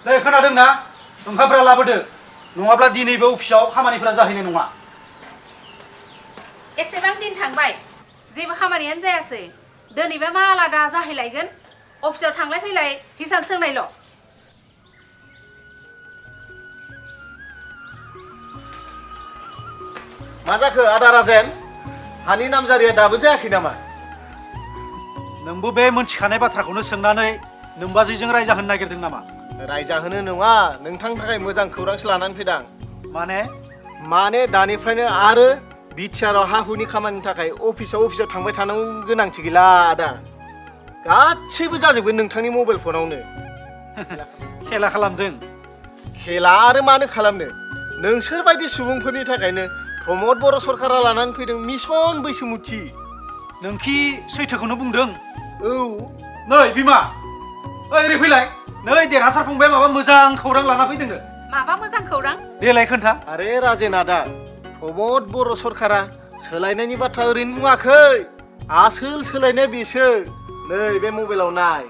नै खोनादोंना ओंखामफ्रा लाबोदो नङाब्ला दिनैबो अफिसाव खामानिफोरा जाहैनाय नङा एसेबां दिन थांबाय जेबो खामानियानो जायासै दिनैबा मा आलादा जाहैलायगोन अफिसाव थांलाय फैलाय हिसान सोंनायल' मा जाखो आदा राजेन हानि नामजारिया दाबो जायाखै नामा नोंबो बे मोनथिखानाय बाथ्राखौनो सोंनानै नोंबाजैजों रायजाहोनो नागिरदों नामा रायजाहोनो नङा नोंथांनि थाखाय मोजां खौरांसो लानानै फैदां माने दानिफ्रायनो आरो बिटिआरआव हा हुनि खामानिनि थाखाय अफिसाव थांबाय थानांगौ गोनांथि गैला आदा गासैबो जाजोबगोन नोंथांनि मबाइल फनावनो खेला खालामदों खेला आरो मानो खालामनो नोंसोरबायदि सुबुंफोरनि थाखायनो प्रमद बर' सरकारा लानानै फैदों मिशन बैसोमुथि नोंखि सैथोखौनो बुंदों औ नै बिमा ओरै फैलाय नै देरहासार फंबाया माबा मोजां खौरां लाना फैदोंनो माबा मोजां खौरां देलाय खोन्था आरे राजेन आदा प्रमद बर' सरकारा सोलायनायनि बाथ्रा ओरैनो बुङाखै आसोल सोलायनाया बेसो नै बे मबाइलाव नाय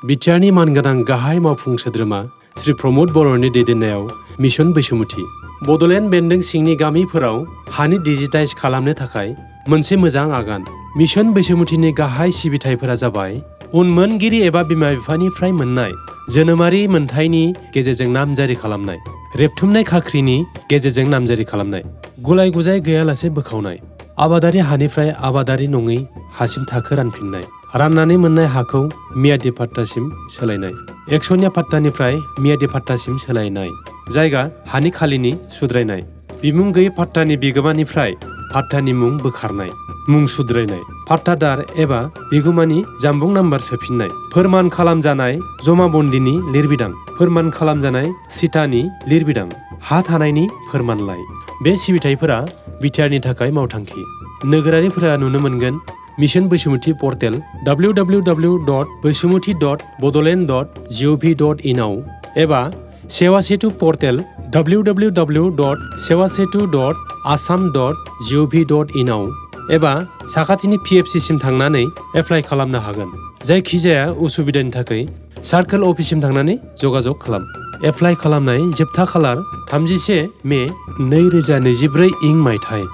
बिटिआरनि मानगोनां गाहाय मावफुं सोद्रोमा श्री प्रमद बर'नि दैदेननायाव मिशन बैसोमुथि बड'लेण्ड बेन्दों सिंनि गामिफोराव हानि डिजिटाइज खालामनो थाखाय मोनसे मोजां आगान मिशन बैसोमुथिनि गाहाय सिबिथायफोरा जाबाय उनमोनगिरि एबा बिमा बिफानिफ्राय मोननाय जोनोमारि मोनथायनि गेजेरजों नामजारि खालामनाय रेबथुमनाय खाख्रिनि गेजेरजों नामजारि खालामनाय गुलाय गुजाय गैयालासे बोखावनाय आबादारि हानिफ्राय आबादारि नङै हासिम थाखो रानफिननाय राननानै मोननाय हाखौ मियादि पाट्टासिम सोलायनाय एकसनिया पाट्टानिफ्राय मियादि पाट्टासिम सोलायनाय जायगा हानि खालिनि सुद्रायनाय बिमुं गैयै पाट्टानि बिगोमानिफ्राय पाट्टानि मुं बोखारनाय मुं सुद्रायनाय पाट्टादार एबा बिगोमानि जानबुं नाम्बार सोफिननाय फोरमान खालामजानाय जमाबन्दीनि लिरबिदां फोरमान खालामजानाय सिटानि लिरबिदां हा थानायनि फोरमानलाइ बे सिबिथायफोरा बिटिआरनि थाखाय मावथांखि नोगोरारिफोरा नुनो मोनगोन मिशन बैसोमुथि पर्टेल www.baisumuthi.bodoland.gov.in आव एबा सेवा सेतु पर्टेल www.sewasetu.assam.gov.in आव एबा साखाथिनि PFC सिम थांनानै एप्लाइ खालामनो हागोन जायखिजाया उसुबिदानि थाखाय सार्कोल अफिससिम थांनानै जगाजग खालाम एप्लाइ खालामनाय जोबथा खालार 31 मे 2024 इं मायथाइ